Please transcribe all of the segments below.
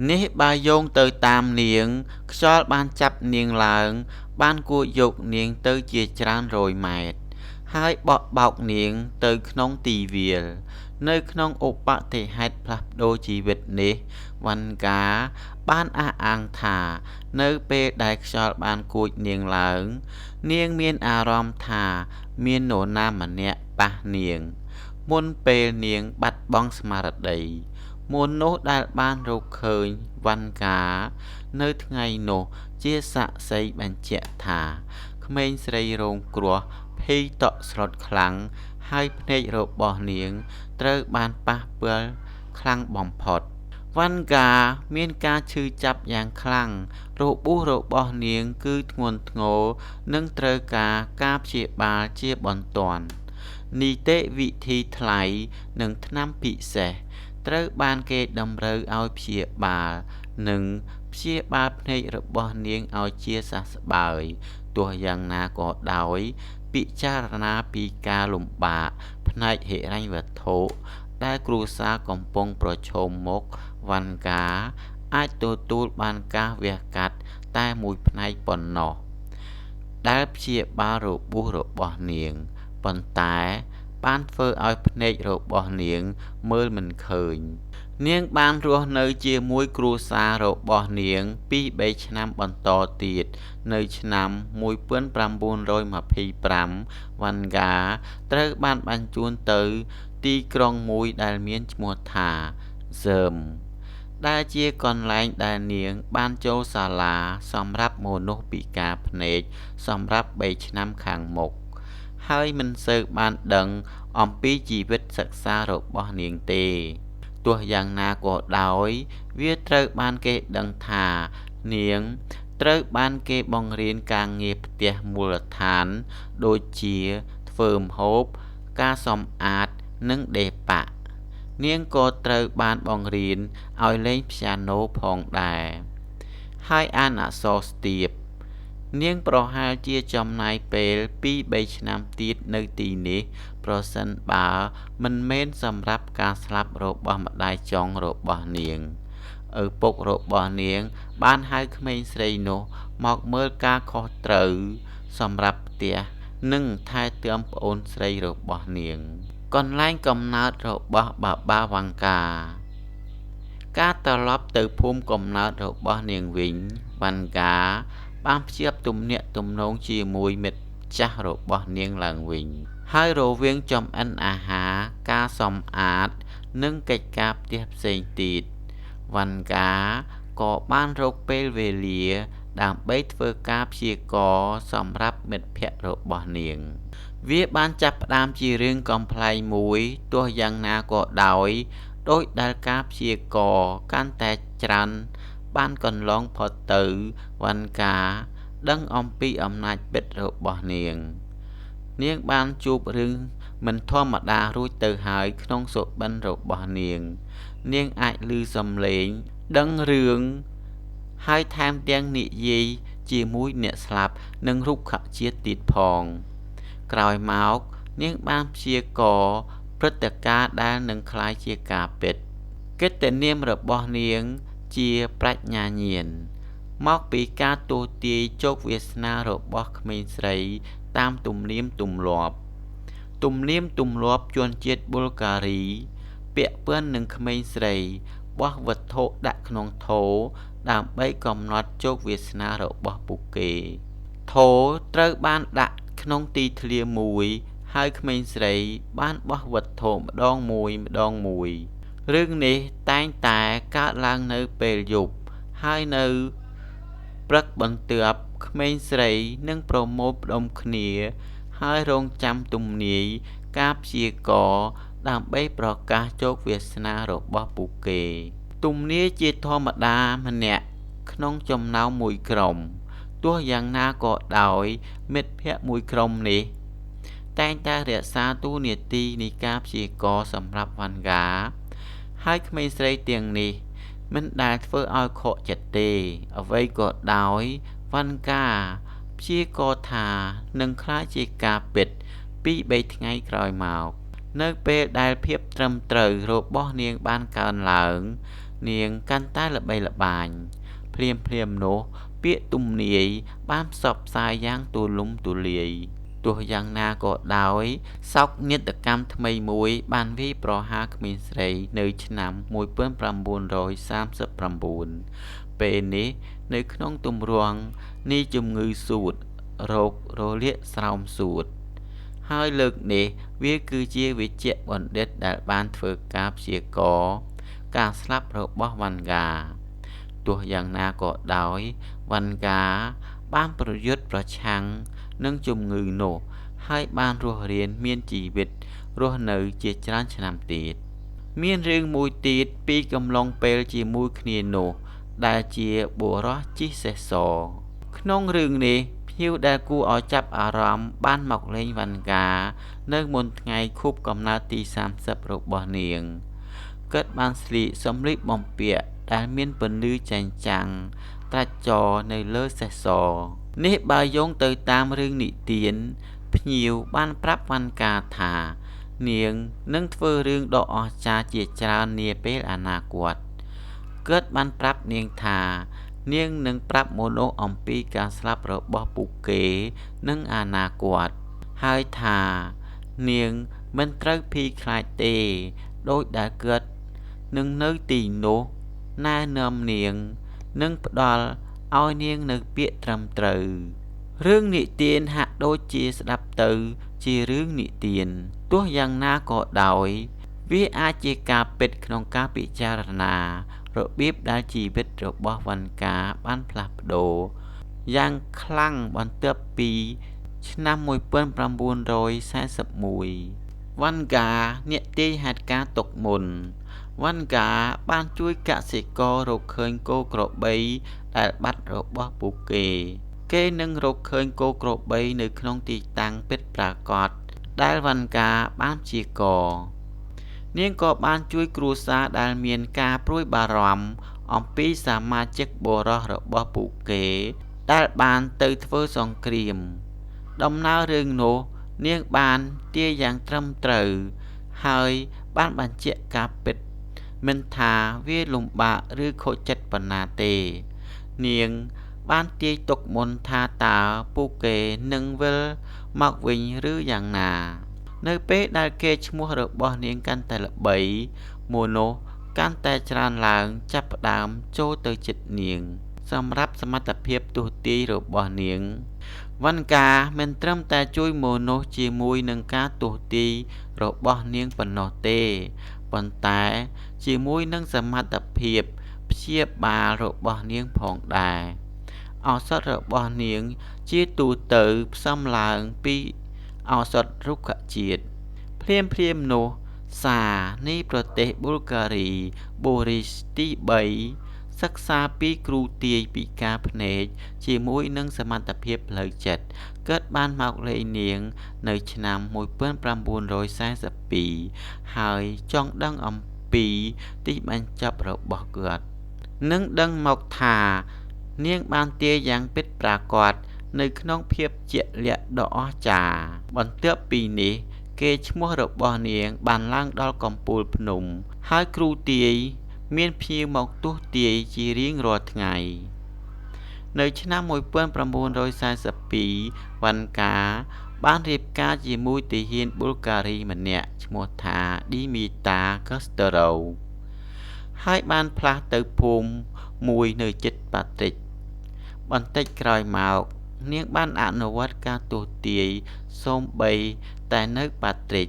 នេះបើយោងទៅតាមនាងខ្យល់បានចាប់នាងឡើងបានគួចយកនាងទៅជាច្រើនរយម៉ែត្រហើយបក់បោកនាងទៅក្នុងទីវាលនៅក្នុងឧបតិហេតុផ្លាស់ប្ដូរជីវិតនេះវណ្ណកាបានអះអាងថានៅពេលដែលខ្យល់បានគួចនាងឡើងនាងមានអារម្មណ៍ថាមាននរណាម្នាក់ប៉ះនាងមុនពេលនាងបាត់បង់ស្មារតីមនុស្សដែលបានរកឃើញវណ្ណកានៅថ្ងៃនោះជាសាក្សីបញ្ជាក់ថាក្មេងស្រីរងគ្រោះភ័យតក់ស្លុតខ្លាំងហើយភ្នែករបស់នាងត្រូវបានប៉ះពាល់ខ្លាំងបំផុតវណ្ណកាមានការឈឺចាប់យ៉ាងខ្លាំងរបួសរបស់នាងគឺធ្ងន់ធ្ងរនិងត្រូវការព្យាបាលជាបន្ទាន់នីតិវិធីថ្លៃនិងថ្នាំពិសេសត្រូវបានគេតម្រូវឲ្យព្យាបាលនិងព្យាបាលភ្នែករបស់នាងឲ្យជាសះស្បើយទោះយ៉ាងណាក៏ដោយពិចារណាពីការលំបាកផ្នែកហិរញ្ញវត្ថុដែលគ្រួសារកំពុងប្រឈមមុខវណ្ណកាអាចទទួលបានការវះកាត់តែមួយផ្នែកប៉ុណ្ណោះដែលព្យាបាលរបួសរបស់នាងប៉ុន្តែបានធ្វើឲ្យភ្នែករបស់នាងមើលមិនឃើញនាងបានរស់នៅជាមួយគ្រួសាររបស់នាង2-3ឆ្នាំបន្តទៀតនៅឆ្នាំ1925វណ្ណកាត្រូវបានបញ្ជូនទៅទីក្រុងមួយដែលមានឈ្មោះថាហ្សឺមដែលជាកន្លែងដែលនាងបានចូលសាលាសម្រាប់មនុស្សពិការភ្នែកសម្រាប់3ឆ្នាំខាងមុខហើយមិនសូវបានដឹងអំពីជីវិតសិក្សារបស់នាងទេទោះយ៉ាងណាក៏ដោយវាត្រូវបានគេដឹងថានាងត្រូវបានគេបង្រៀនការងារផ្ទះមូលដ្ឋានដូចជាធ្វើម្ហូបការសម្អាតនិងដេរប៉ាក់នាងក៏ត្រូវបានបង្រៀនឲ្យលេងព្យ៉ាណូផងដែរហើយអានអក្សរស្ទាបនាងប្រហែលជាចំណាយពេល 2-3 ឆ្នាំទៀតនៅទីនេះប្រសិនបើមិនមែនសម្រាប់ការស្លាប់របស់ម្ដាយចុងរបស់នាងឪពុករបស់នាងបានហៅក្មេងស្រីនោះមកមើលការខុសត្រូវសម្រាប់ផ្ទះនិងថែទាំប្អូនស្រីរបស់នាងកន្លែងកំណើតរបស់បាវង្កាការត្រឡប់ទៅភូមិកំណើតរបស់នាងវិញវណ្ណកាបានភ្ជាប់ទំនាក់ទំនងជាមួយមិត្តចាស់របស់នាងឡើងវិញហើយរវាងចំអិនអាហារការសម្អាតនិងកិច្ចការផ្ទះផ្សេងទៀតវណ្ណកាក៏បានរកពេលវេលាដើម្បីធ្វើការព្យាករណ៍សម្រាប់មិត្តភក្តិរបស់នាងវាបានចាប់ផ្ដើមជារឿងកំប្លែងមួយទោះយ៉ាងណាក៏ដោយដោយដែលការព្យាករណ៍កាន់តែច្រើនបានកន្លងផុតទៅវណ្ណកាដឹងអំពីអំណាចពិតរបស់នាងបានជួបរឿងមិនធម្មតារួចទៅហើយក្នុងសុបិនរបស់នាងអាចឮសំឡេងដឹងរឿងហើយថែមទាំងនិយាយជាមួយអ្នកស្លាប់និងរុក្ខជាតិទៀតផងក្រោយមកនាងបានព្យាករណ៍ព្រឹត្តិការណ៍ដែលនឹងក្លាយជាការពិតកិត្តិនាមរបស់នាងជាប្រាជ្ញាញាណមកពីការទស្សន៍ទាយជោគវាសនារបស់ក្មេងស្រីតាមទំនៀមទម្លាប់ជនជាតិប៊ុលហ្គារីពាក់ព័ន្ធនឹងក្មេងស្រីបោះវត្ថុដាក់ក្នុងថូដើម្បីកំណត់ជោគវាសនារបស់ពួកគេថូត្រូវបានដាក់ក្នុងទីធ្លាមួយហើយក្មេងស្រីបានបោះវត្ថុម្ដងមួយរឿងនេះតែងតែកើតឡើងនៅពេលយប់ហើយនៅព្រឹកបន្ទាប់ក្មេងស្រីនឹងប្រមូលផ្ដុំគ្នាហើយរង់ចាំទំនាយការព្យាករណ៍ដើម្បីប្រកាសជោគវាសនារបស់ពួកគេទំនាយជាធម្មតាម្នាក់ក្នុងចំណោមមួយក្រុមទោះយ៉ាងណាក៏ដោយមិត្តភក្តិមួយក្រុមនេះតែងតែរក្សាតួនាទីនៃការព្យាករណ៍សម្រាប់វណ្ណកាហើយក្មេងស្រីទាំងនេះមិនដែលធ្វើឲ្យខកចិត្តទេអ្វីក៏ដោយវណ្ណកាព្យាករណ៍ថានឹងក្លាយជាការពិត 2-3 ថ្ងៃក្រោយមកនៅពេលដែលភាពត្រឹមត្រូវរបស់នាងបានកើនឡើង នាងកាន់តែល្បីល្បាញភ្លាមនោះពាក្យទំនាយបានផ្សព្វផ្សាយយ៉ាងទូលំទូលាយទោះយ៉ាងណាក៏ដោយសោកនាដកម្មថ្មីមួយបានវាយប្រហារក្មេងស្រីនៅឆ្នាំ1939ពេលនេះនៅក្នុងទម្រង់នៃជំងឺសួតរោគរលាកស្រោមសួតហើយលើកនេះវាគឺជាវេជ្ជបណ្ឌិតដែលបានធ្វើការព្យាករណ៍ការស្លាប់របស់វ៉ាន់ហ្គាទោះយ៉ាងណាក៏ដោយវ៉ាន់ហ្គាបានប្រយុទ្ធប្រឆាំងនឹងជំងឺនោះហើយបានរស់រានមានជីវិតរស់នៅជាច្រើនឆ្នាំទៀតមានរឿងមួយទៀតពីកំឡុងពេលជាមួយគ្នានោះដែលជាបុរសជិះសេះសក្នុងរឿងនេះភ្ញៀវដែលគួរឲ្យចាប់អារម្មណ៍បានមកលេងវ៉ាន់ហ្គានៅមុនថ្ងៃខួបកំណើតទី30របស់នាងគាត់បានស្លៀកសម្លៀកបំពាក់ដែលមានពន្លឺចែងចាំងត្រាច់ចរនៅលើសេះសនេះបើយោងទៅតាមរឿងនិទានភ្ញៀវបានប្រាប់វ៉ាន់ហ្គាថានាងនឹងធ្វើរឿងដ៏អស្ចារ្យជាច្រើននាពេលអនាគតគាត់បានប្រាប់នាងថានាងនឹងប្រាប់មនុស្សអំពីការស្លាប់របស់ពួកគេនឹងអនាគតហើយថានាងមិនត្រូវភ័យខ្លាចទេដោយដែលគាត់នឹងនៅទីនោះណែនាំនាងនឹងផ្ដល់ឲ្យនាងនៅពាក្យត្រឹមត្រូវរឿងនិទានហាក់ដូចជាស្ដាប់ទៅជារឿងនិទានទោះយ៉ាងណាក៏ដោយវាអាចជាការពិតក្នុងការពិចារណារបៀបដែលជីវិតរបស់វ៉ាន់ហ្គាបានផ្លាស់ប្ដូរយ៉ាងខ្លាំងបន្ទាប់ពីឆ្នាំ1941វ៉ាន់ហ្គាអ្នកទាយហេតុការណ៍ទុកមុនវ៉ាន់ហ្គាបានជួយកសិកររកឃើញគោក្របីដែលបាត់របស់ពួកគេនឹងរកឃើញគោក្របីនៅក្នុងទីតាំងពិតប្រាកដដែលវ៉ាន់ហ្គាបានព្យាករណ៍នាងក៏បានជួយគ្រួសារដែលមានការព្រួយបារម្ភអំពីសមាជិកបុរសរបស់ពួកគេដែលបានទៅធ្វើសង្គ្រាមដំណើររឿងនោះនាងបានទាយយ៉ាងត្រឹមត្រូវហើយបានបញ្ជាក់ការពិតមិនថាវាលំបាកឬខូចចិត្តប៉ុណ្ណាទេនាងបានទាយទុកមុនថាតើពួកគេនឹងវិលមកវិញឬយ៉ាងណានៅពេលដែលគេឈ្មោះរបស់នាងកាន់តែល្បីមនុស្សកាន់តែច្រើនឡើងចាប់ផ្ដើមចូលទៅជិតនាងសម្រាប់សមត្ថភាពទស្សន៍ទាយរបស់នាងវ៉ាន់ហ្គាមិនត្រឹមតែជួយមនុស្សជាមួយនឹងការទស្សន៍ទាយរបស់នាងប៉ុណ្ណោះទេប៉ុន្តែជាមួយនឹងសមត្ថភាពព្យាបាលរបស់នាងផងដែរឱសថរបស់នាងជាទូទៅផ្សំឡើងពីឱសថរុក្ខជាតិភ្លាមនោះសារនៃប្រទេសប៊ុលហ្គារីបូរីសទី3សិក្សាពីគ្រូទាយពិការភ្នែកជាមួយនឹងសមត្ថភាពផ្លូវចិត្តគាត់បានមកលេងនាងនៅឆ្នាំ1942ហើយចង់ដឹងអំពីទីបញ្ចប់របស់គាត់នឹងដឹងមកថានាងបានទាយយ៉ាងពិតប្រាកដនៅក្នុងភាពជាក់លាក់ដ៏អស្ចារ្យបន្ទាប់ពីនេះគេឈ្មោះរបស់នាងបានឡើងដល់កំពូលភ្នំហើយគ្រូទាយមានភ្ញៀវមកទស្សន៍ទាយជារៀងរាល់ថ្ងៃនៅឆ្នាំ1942វ៉ាន់ហ្គាបានរៀបការជាមួយទាហានប៊ុលហ្គារីម្នាក់ឈ្មោះថាឌីមីតាកូស្តឺរ៉ូហើយបានផ្លាស់ទៅភូមិមួយនៅជិតប៉ាទ្រិចបន្តិចក្រោយមកនាងបានអនុវត្តការទស្សន៍ទាយសូម្បីតែនៅប៉ាទ្រិច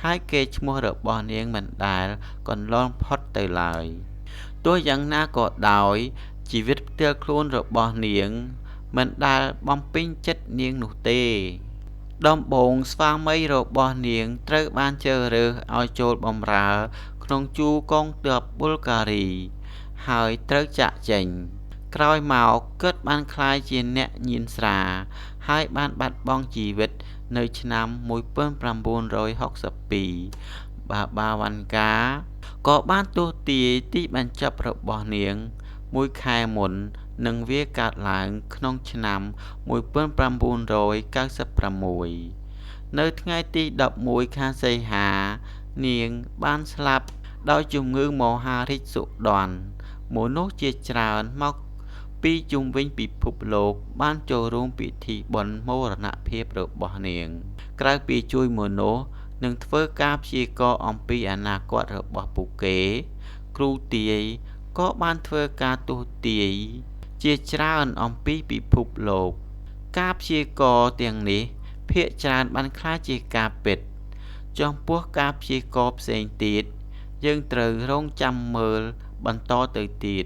ហើយគេឈ្មោះរបស់នាងមិនដែលកន្លងផុតទៅឡើយទោះយ៉ាងណាក៏ដោយជីវិតផ្ទាល់ខ្លួនរបស់នាងមិនដែលបំពេញចិត្តនាងនោះទេដំបូងស្វាមីរបស់នាងត្រូវបានជ្រើសរើសឲ្យចូលបម្រើក្នុងជួរកងទ័ពប៊ុលហ្គារីហើយត្រូវចាកចេញក្រោយមកគាត់បានក្លាយជាអ្នកញៀនស្រាហើយបានបាត់បង់ជីវិតនៅឆ្នាំ1962បាវ៉ាន់ហ្គាក៏បានទស្សន៍ទាយទីបញ្ចប់របស់នាងមួយខែមុននឹងវាកើតឡើងក្នុងឆ្នាំ1996នៅថ្ងៃទី11ខែសីហានាងបានស្លាប់ ដោយជំងឺមហារីកសុដន់មនុស្សជាច្រើនមកពីជុំវិញពិភពលោកបានចូលរួមពិធីបុណ្យមរណភាពរបស់នាងក្រៅពីជួយមនុស្សនិងធ្វើការព្យាករណ៍អំពីអនាគតរបស់ពួកគេគ្រូទាយក៏បានធ្វើការទស្សន៍ទាយជាច្រើនអំពីពិភពលោកការព្យាករណ៍ទាំងនេះភាគច្រើនបានក្លាយជាការពិតចំពោះការព្យាករណ៍ផ្សេងទៀតយើងត្រូវរងចាំមើលបន្តទៅទៀត